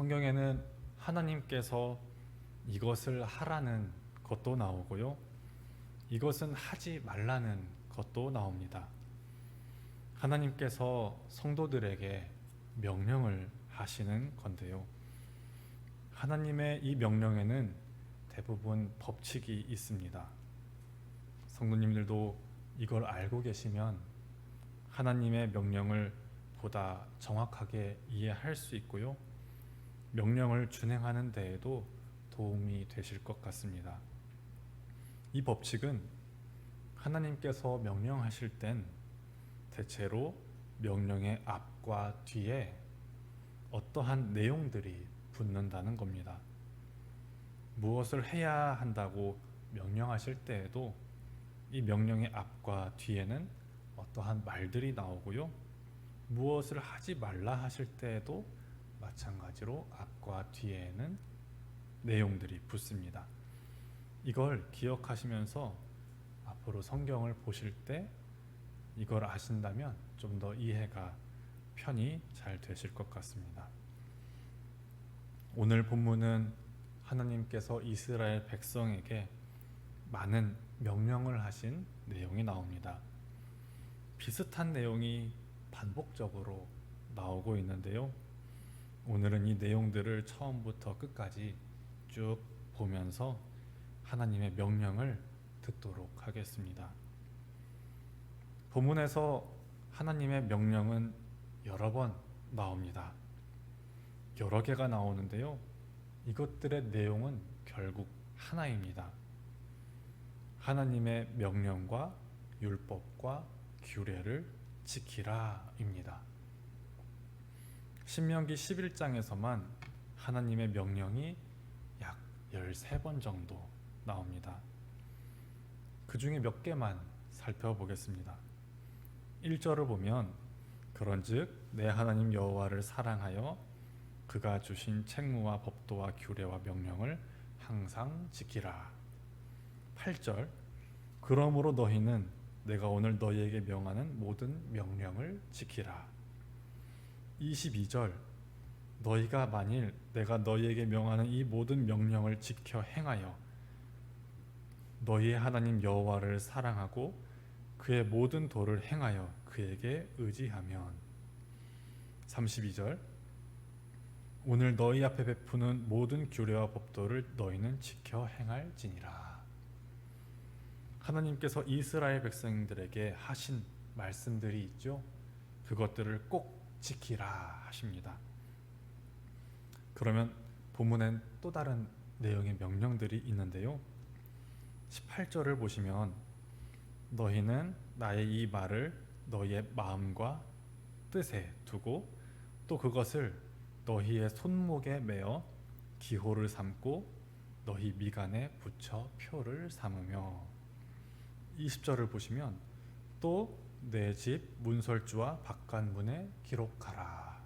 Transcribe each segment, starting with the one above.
성경에는 하나님께서 이것을 하라는 것도 나오고요. 이것은 하지 말라는 것도 나옵니다. 하나님께서 성도들에게 명령을 하시는 건데요. 하나님의 이 명령에는 대부분 법칙이 있습니다. 성도님들도 이걸 알고 계시면 하나님의 명령을 보다 정확하게 이해할 수 있고요. 명령을 준행하는 데에도 도움이 되실 것 같습니다. 이 법칙은 하나님께서 명령하실 땐 대체로 명령의 앞과 뒤에 어떠한 내용들이 붙는다는 겁니다. 무엇을 해야 한다고 명령하실 때에도 이 명령의 앞과 뒤에는 어떠한 말들이 나오고요. 무엇을 하지 말라 하실 때에도 마찬가지로 앞과 뒤에는 내용들이 붙습니다. 이걸 기억하시면서 앞으로 성경을 보실 때 이걸 아신다면 좀 더 이해가 편히 잘 되실 것 같습니다. 오늘 본문은 하나님께서 이스라엘 백성에게 많은 명령을 하신 내용이 나옵니다. 비슷한 내용이 반복적으로 나오고 있는데요. 오늘은 이 내용들을 처음부터 끝까지 쭉 보면서 하나님의 명령을 듣도록 하겠습니다. 본문에서 하나님의 명령은 여러 번 나옵니다. 여러 개가 나오는데요. 이것들의 내용은 결국 하나입니다. 하나님의 명령과 율법과 규례를 지키라입니다. 신명기 11장에서만 하나님의 명령이 약 13번 정도 나옵니다. 그 중에 몇 개만 살펴보겠습니다. 1절을 보면 그런즉 내 하나님 여호와를 사랑하여 그가 주신 책무와 법도와 규례와 명령을 항상 지키라. 8절 그러므로 너희는 내가 오늘 너희에게 명하는 모든 명령을 지키라. 22절 너희가 만일 내가 너희에게 명하는 이 모든 명령을 지켜 행하여 너희의 하나님 여호와를 사랑하고 그의 모든 도를 행하여 그에게 의지하면. 32절 오늘 너희 앞에 베푸는 모든 규례와 법도를 너희는 지켜 행할지니라. 하나님께서 이스라엘 백성들에게 하신 말씀들이 있죠. 그것들을 꼭 지키라 하십니다. 그러면 본문엔 또 다른 내용의 명령들이 있는데요. 18절을 보시면 너희는 나의 이 말을 너희의 마음과 뜻에 두고 또 그것을 너희의 손목에 매어 기호를 삼고 너희 미간에 붙여 표를 삼으며. 20절을 보시면 또 내 집 문설주와 바깥문에 기록하라.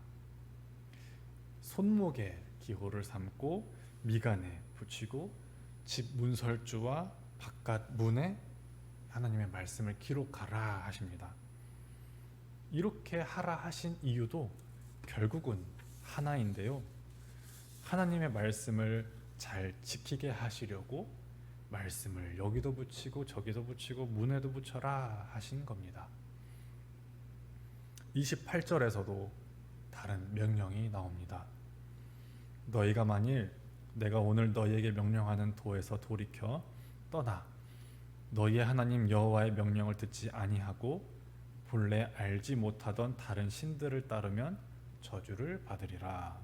손목에 기호를 삼고 미간에 붙이고 집 문설주와 바깥문에 하나님의 말씀을 기록하라 하십니다. 이렇게 하라 하신 이유도 결국은 하나인데요. 하나님의 말씀을 잘 지키게 하시려고 말씀을 여기도 붙이고 저기도 붙이고 문에도 붙여라 하신 겁니다. 28절에서도 다른 명령이 나옵니다. 너희가 만일 내가 오늘 너희에게 명령하는 도에서 돌이켜 떠나 너희의 하나님 여호와의 명령을 듣지 아니하고 본래 알지 못하던 다른 신들을 따르면 저주를 받으리라.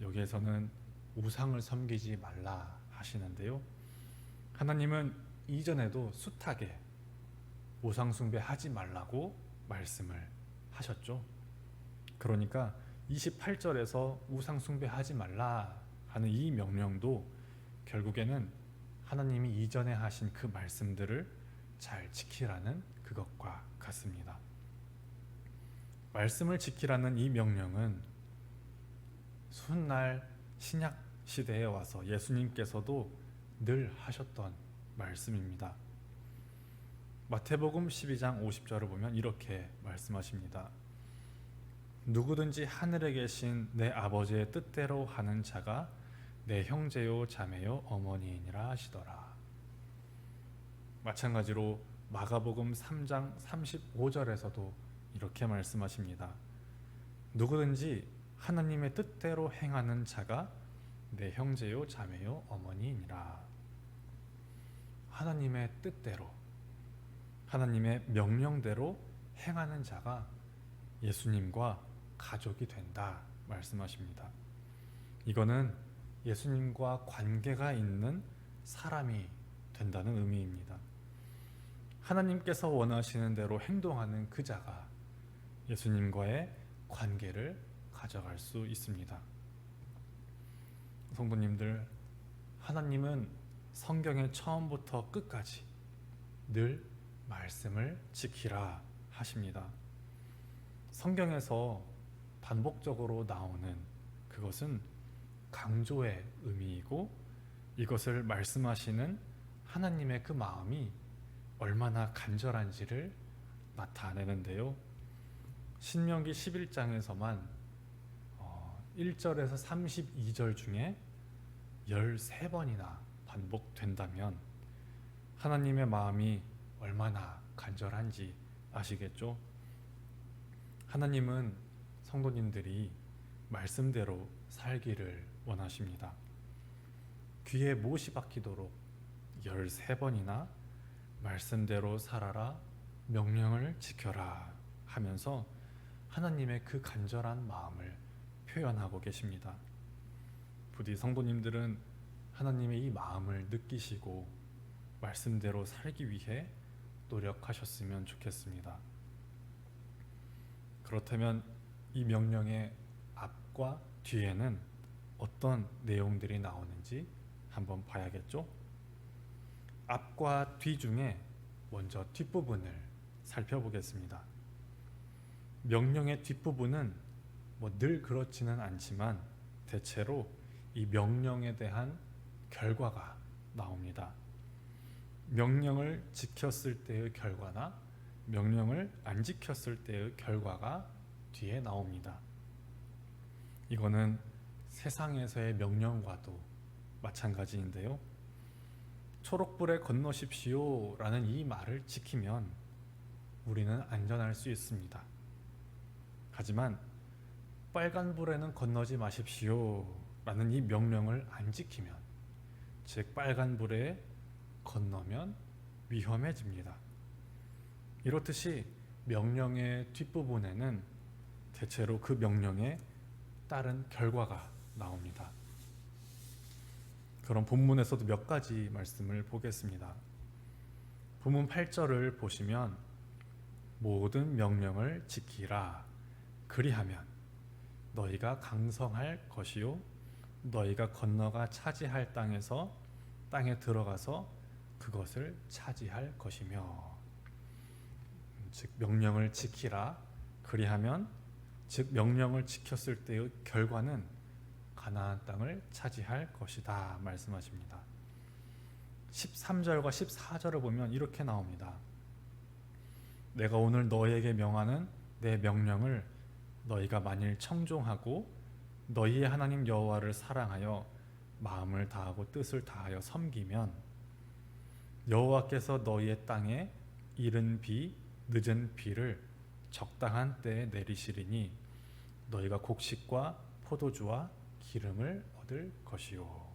여기에서는 우상을 섬기지 말라 하시는데요. 하나님은 이전에도 숱하게 우상 숭배하지 말라고 말씀을 하셨죠. 그러니까 28절에서 우상 숭배하지 말라 하는 이 명령도 결국에는 하나님이 이전에 하신 그 말씀들을 잘 지키라는 그것과 같습니다. 말씀을 지키라는 이 명령은 훗날 신약 시대에 와서 예수님께서도 늘 하셨던 말씀입니다. 마태복음 12장 50절을 보면 이렇게 말씀하십니다. 누구든지 하늘에 계신 내 아버지의 뜻대로 하는 자가 내 형제요 자매요 어머니이니라 하시더라. 마찬가지로 마가복음 3장 35절에서도 이렇게 말씀하십니다. 누구든지 하나님의 뜻대로 행하는 자가 내 형제요 자매요 어머니이니라. 하나님의 뜻대로, 하나님의 명령대로 행하는 자가 예수님과 가족이 된다 말씀하십니다. 이거는 예수님과 관계가 있는 사람이 된다는 의미입니다. 하나님께서 원하시는 대로 행동하는 그 자가 예수님과의 관계를 가져갈 수 있습니다. 성도님들, 하나님은 성경의 처음부터 끝까지 늘 말씀을 지키라 하십니다. 성경에서 반복적으로 나오는 그것은 강조의 의미이고, 이것을 말씀하시는 하나님의 그 마음이 얼마나 간절한지를 나타내는데요. 신명기 11장에서만 1절에서 32절 중에 13번이나 반복된다면 하나님의 마음이 얼마나 간절한지 아시겠죠? 하나님은 성도님들이 말씀대로 살기를 원하십니다. 귀에 못이 박히도록 13번이나 말씀대로 살아라, 명령을 지켜라 하면서 하나님의 그 간절한 마음을 표현하고 계십니다. 부디 성도님들은 하나님의 이 마음을 느끼시고 말씀대로 살기 위해 노력하셨으면 좋겠습니다. 그렇다면 이 명령의 앞과 뒤에는 어떤 내용들이 나오는지 한번 봐야겠죠? 앞과 뒤 중에 먼저 뒷부분을 살펴보겠습니다. 명령의 뒷부분은 늘 그렇지는 않지만 대체로 이 명령에 대한 결과가 나옵니다. 명령을 지켰을 때의 결과나 명령을 안 지켰을 때의 결과가 뒤에 나옵니다. 이거는 세상에서의 명령과도 마찬가지인데요. 초록불에 건너십시오 라는 이 말을 지키면 우리는 안전할 수 있습니다. 하지만 빨간불에는 건너지 마십시오 라는 이 명령을 안 지키면, 즉 빨간불에 건너면 위험해집니다. 이렇듯이 명령의 뒷부분에는 대체로 그 명령에 따른 결과가 나옵니다. 그럼 본문에서도 몇 가지 말씀을 보겠습니다. 본문 8절을 보시면 모든 명령을 지키라, 그리하면 너희가 강성할 것이요 너희가 건너가 차지할 땅에 들어가서 그것을 차지할 것이며, 즉 명령을 지키라, 그리하면 즉 명령을 지켰을 때의 결과는 가나안 땅을 차지할 것이다 말씀하십니다. 13절과 14절을 보면 이렇게 나옵니다. 내가 오늘 너희에게 명하는 내 명령을 너희가 만일 청종하고 너희의 하나님 여호와를 사랑하여 마음을 다하고 뜻을 다하여 섬기면 여호와께서 너희의 땅에 이른 비 늦은 비를 적당한 때에 내리시리니 너희가 곡식과 포도주와 기름을 얻을 것이요.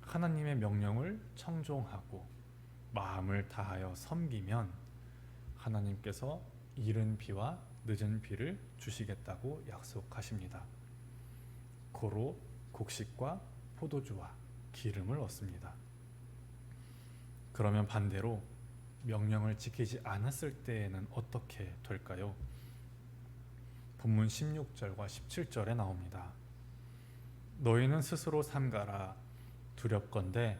하나님의 명령을 청종하고 마음을 다하여 섬기면 하나님께서 이른 비와 늦은 비를 주시겠다고 약속하십니다. 고로 곡식과 포도주와 기름을 얻습니다. 그러면 반대로 명령을 지키지 않았을 때에는 어떻게 될까요? 본문 16절과 17절에 나옵니다. 너희는 스스로 삼가라. 두렵건대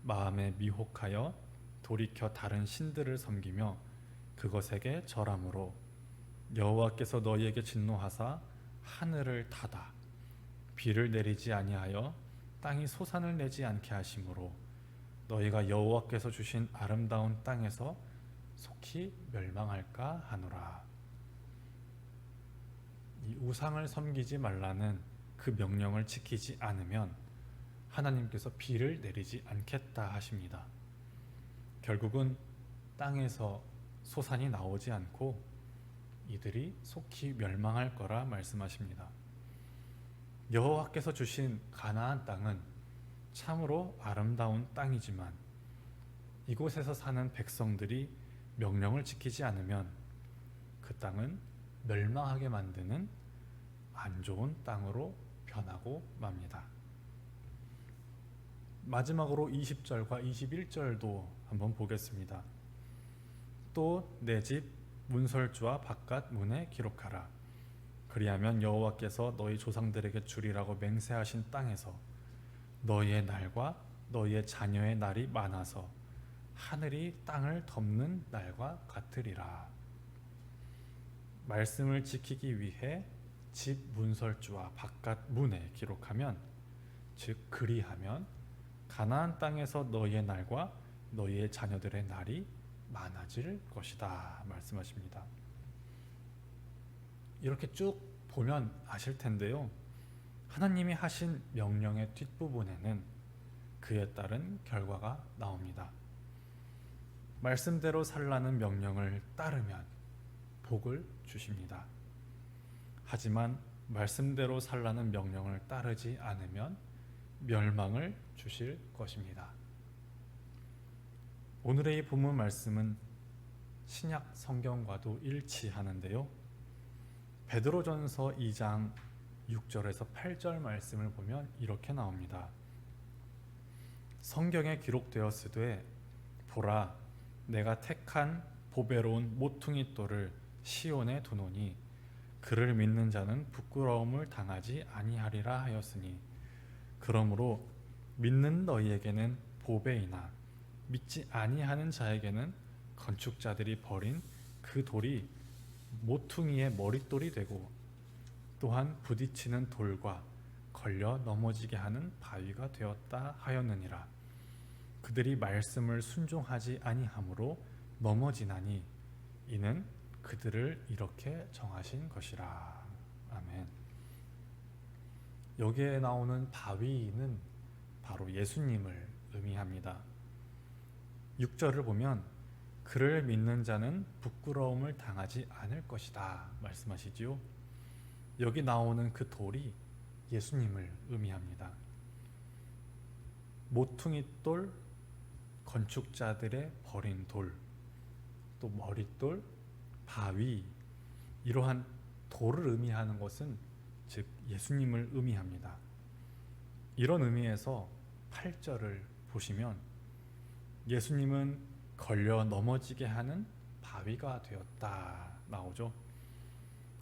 마음에 미혹하여 돌이켜 다른 신들을 섬기며 그것에게 절함으로 여호와께서 너희에게 진노하사 하늘을 닫아 비를 내리지 아니하여 땅이 소산을 내지 않게 하심으로 너희가 여호와께서 주신 아름다운 땅에서 속히 멸망할까 하노라. 이 우상을 섬기지 말라는 그 명령을 지키지 않으면 하나님께서 비를 내리지 않겠다 하십니다. 결국은 땅에서 소산이 나오지 않고 이들이 속히 멸망할 거라 말씀하십니다. 여호와께서 주신 가나안 땅은 참으로 아름다운 땅이지만 이곳에서 사는 백성들이 명령을 지키지 않으면 그 땅은 멸망하게 만드는 안 좋은 땅으로 변하고 맙니다. 마지막으로 20절과 21절도 한번 보겠습니다. 또 내 집 문설주와 바깥 문에 기록하라. 그리하면 여호와께서 너희 조상들에게 주리라고 맹세하신 땅에서 너희의 날과 너희의 자녀의 날이 많아서 하늘이 땅을 덮는 날과 같으리라. 말씀을 지키기 위해 집 문설주와 바깥 문에 기록하면, 즉 그리하면 가나안 땅에서 너희의 날과 너희의 자녀들의 날이 많아질 것이다 말씀하십니다. 이렇게 쭉 보면 아실 텐데요, 하나님이 하신 명령의 뒷부분에는 그에 따른 결과가 나옵니다. 말씀대로 살라는 명령을 따르면 복을 주십니다. 하지만 말씀대로 살라는 명령을 따르지 않으면 멸망을 주실 것입니다. 오늘의 이 본문 말씀은 신약 성경과도 일치하는데요, 베드로전서 2장 6절에서 8절 말씀을 보면 이렇게 나옵니다. 성경에 기록되었으되 보라, 내가 택한 보배로운 모퉁이 돌을 시온에 두노니 그를 믿는 자는 부끄러움을 당하지 아니하리라 하였으니, 그러므로 믿는 너희에게는 보배이나 믿지 아니하는 자에게는 건축자들이 버린 그 돌이 모퉁이의 머릿돌이 되고 또한 부딪히는 돌과 걸려 넘어지게 하는 바위가 되었다 하였느니라. 그들이 말씀을 순종하지 아니하므로 넘어지나니 이는 그들을 이렇게 정하신 것이라. 아멘. 여기에 나오는 바위는 바로 예수님을 의미합니다. 6절을 보면 그를 믿는 자는 부끄러움을 당하지 않을 것이다 말씀하시지요. 여기 나오는 그 돌이 예수님을 의미합니다. 모퉁이돌, 건축자들의 버린 돌, 또 머릿돌, 바위, 이러한 돌을 의미하는 것은 즉 예수님을 의미합니다. 이런 의미에서 8절을 보시면 예수님은 걸려 넘어지게 하는 바위가 되었다 나오죠.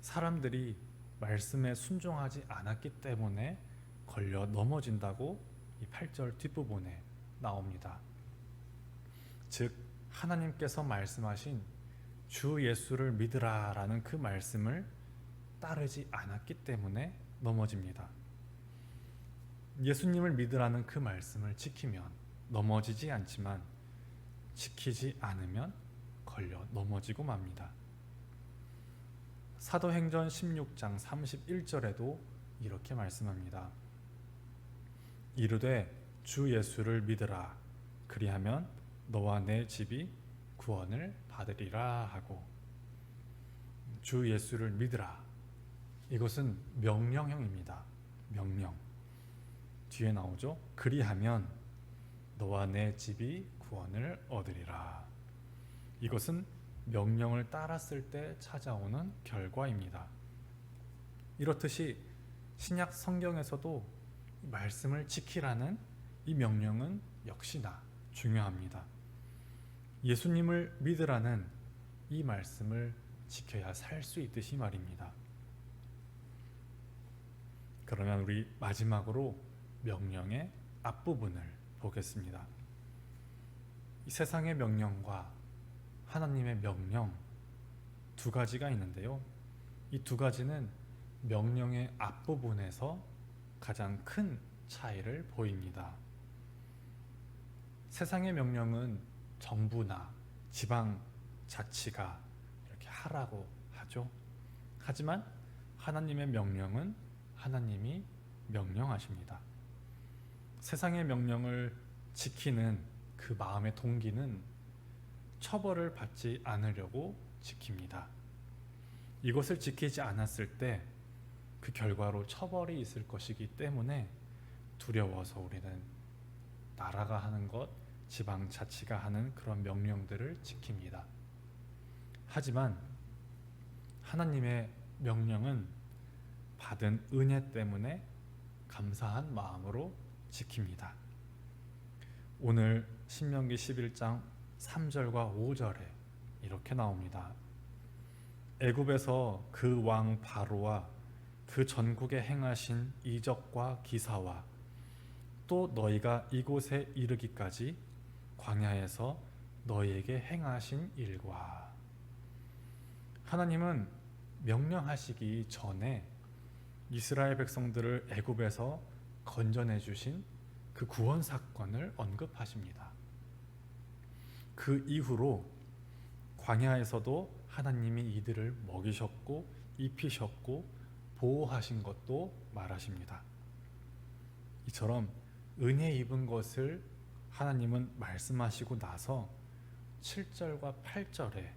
사람들이 말씀에 순종하지 않았기 때문에 걸려 넘어진다고 이 8절 뒷부분에 나옵니다. 즉 하나님께서 말씀하신 주 예수를 믿으라 라는 그 말씀을 따르지 않았기 때문에 넘어집니다. 예수님을 믿으라는 그 말씀을 지키면 넘어지지 않지만 지키지 않으면 걸려 넘어지고 맙니다. 사도행전 16장 31절에도 이렇게 말씀합니다. 이르되 주 예수를 믿으라. 그리하면 너와 내 집이 구원을 받으리라 하고, 주 예수를 믿으라. 이것은 명령형입니다. 명령. 뒤에 나오죠. 그리하면 너와 내 집이 구원을 얻으리라. 이것은 명령을 따랐을 때 찾아오는 결과입니다. 이렇듯이 신약 성경에서도 말씀을 지키라는 이 명령은 역시나 중요합니다. 예수님을 믿으라는 이 말씀을 지켜야 살 수 있듯이 말입니다. 그러면 우리 마지막으로 명령의 앞부분을 보겠습니다. 이 세상의 명령과 하나님의 명령 두 가지가 있는데요, 이 두 가지는 명령의 앞부분에서 가장 큰 차이를 보입니다. 세상의 명령은 정부나 지방 자치가 이렇게 하라고 하죠. 하지만 하나님의 명령은 하나님이 명령하십니다. 세상의 명령을 지키는 그 마음의 동기는 처벌을 받지 않으려고 지킵니다. 이것을 지키지 않았을 때 그 결과로 처벌이 있을 것이기 때문에 두려워서 우리는 나라가 하는 것, 지방자치가 하는 그런 명령들을 지킵니다. 하지만 하나님의 명령은 받은 은혜 때문에 감사한 마음으로 지킵니다. 오늘 신명기 11장 3절과 5절에 이렇게 나옵니다. 애굽에서 그 왕 바로와 그 전국에 행하신 이적과 기사와 또 너희가 이곳에 이르기까지 광야에서 너희에게 행하신 일과, 하나님은 명령하시기 전에 이스라엘 백성들을 애굽에서 건져내 주신 그 구원 사건을 언급하십니다. 그 이후로 광야에서도 하나님이 이들을 먹이셨고 입히셨고 보호하신 것도 말하십니다. 이처럼 은혜 입은 것을 하나님은 말씀하시고 나서 7절과 8절에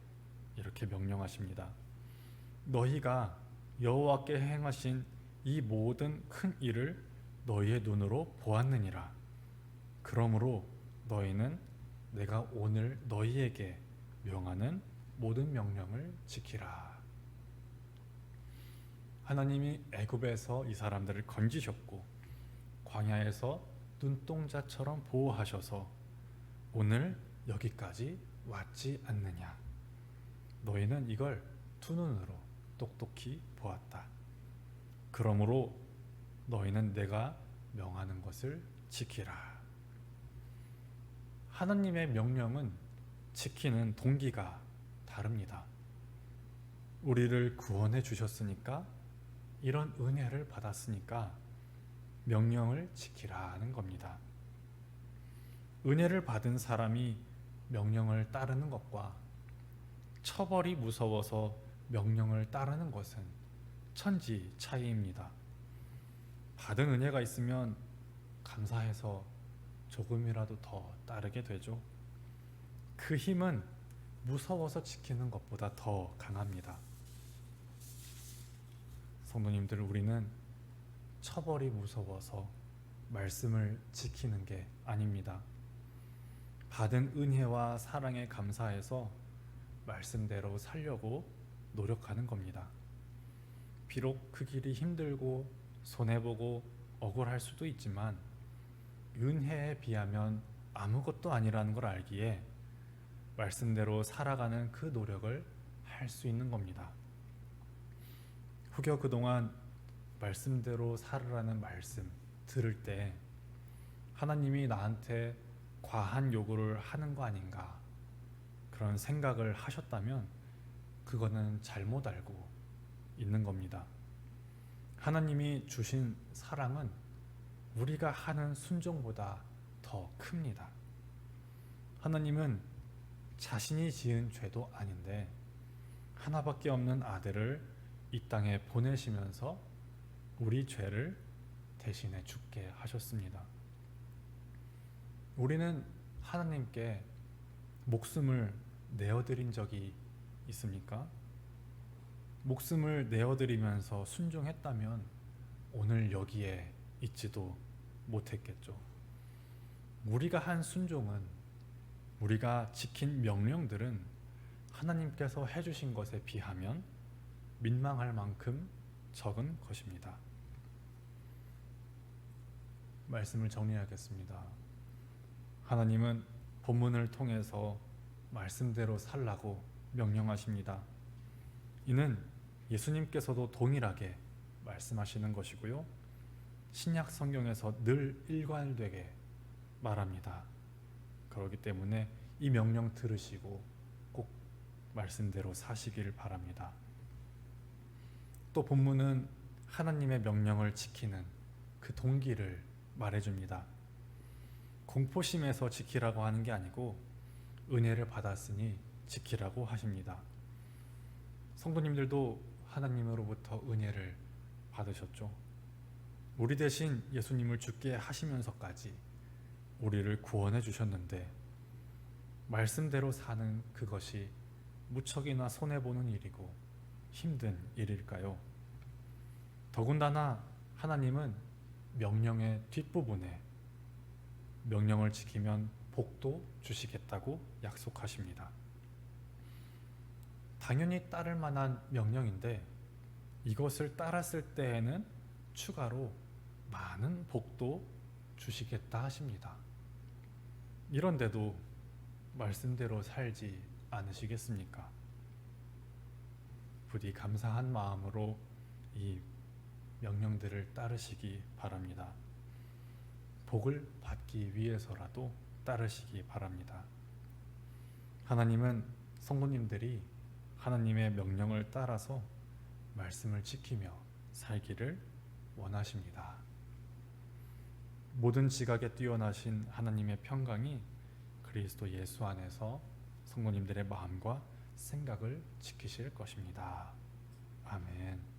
이렇게 명령하십니다. 너희가 여호와께 행하신 이 모든 큰 일을 너희의 눈으로 보았느니라. 그러므로 너희는 내가 오늘 너희에게 명하는 모든 명령을 지키라. 하나님이 애굽에서 이 사람들을 건지셨고 광야에서 눈동자처럼 보호하셔서 오늘 여기까지 왔지 않느냐. 너희는 이걸 두 눈으로 똑똑히 보았다. 그러므로 너희는 내가 명하는 것을 지키라. 하나님의 명령은 지키는 동기가 다릅니다. 우리를 구원해 주셨으니까, 이런 은혜를 받았으니까 명령을 지키라는 겁니다. 은혜를 받은 사람이 명령을 따르는 것과 처벌이 무서워서 명령을 따르는 것은 천지 차이입니다. 받은 은혜가 있으면 감사해서 조금이라도 더 따르게 되죠. 그 힘은 무서워서 지키는 것보다 더 강합니다. 성도님들, 우리는 처벌이 무서워서 말씀을 지키는 게 아닙니다. 받은 은혜와 사랑에 감사해서 말씀대로 살려고 노력하는 겁니다. 비록 그 길이 힘들고 손해보고 억울할 수도 있지만 은혜에 비하면 아무것도 아니라는 걸 알기에 말씀대로 살아가는 그 노력을 할 수 있는 겁니다. 혹여 그동안 말씀대로 살으라는 말씀 들을 때 하나님이 나한테 과한 요구를 하는 거 아닌가, 그런 생각을 하셨다면 그거는 잘못 알고 있는 겁니다. 하나님이 주신 사랑은 우리가 하는 순종보다 더 큽니다. 하나님은 자신이 지은 죄도 아닌데 하나밖에 없는 아들을 이 땅에 보내시면서 우리 죄를 대신해 죽게 하셨습니다. 우리는 하나님께 목숨을 내어드린 적이 있습니까? 목숨을 내어드리면서 순종했다면 오늘 여기에 있지도 못했겠죠. 우리가 한 순종은, 우리가 지킨 명령들은 하나님께서 해주신 것에 비하면 민망할 만큼 적은 것입니다. 말씀을 정리하겠습니다. 하나님은 본문을 통해서 말씀대로 살라고 명령하십니다. 이는 예수님께서도 동일하게 말씀하시는 것이고요, 신약 성경에서 늘 일관되게 말합니다. 그렇기 때문에 이 명령 들으시고 꼭 말씀대로 사시길 바랍니다. 또 본문은 하나님의 명령을 지키는 그 동기를 말해줍니다. 공포심에서 지키라고 하는 게 아니고 은혜를 받았으니 지키라고 하십니다. 성도님들도 하나님으로부터 은혜를 받으셨죠. 우리 대신 예수님을 죽게 하시면서까지 우리를 구원해 주셨는데 말씀대로 사는 그것이 무척이나 손해보는 일이고 힘든 일일까요? 더군다나 하나님은 명령의 뒷부분에 명령을 지키면 복도 주시겠다고 약속하십니다. 당연히 따를 만한 명령인데 이것을 따랐을 때에는 추가로 많은 복도 주시겠다 하십니다. 이런데도 말씀대로 살지 않으시겠습니까? 부디 감사한 마음으로 이 명령들을 따르시기 바랍니다. 복을 받기 위해서라도 따르시기 바랍니다. 하나님은 성도님들이 하나님의 명령을 따라서 말씀을 지키며 살기를 원하십니다. 모든 지각에 뛰어나신 하나님의 평강이 그리스도 예수 안에서 성도님들의 마음과 생각을 지키실 것입니다. 아멘.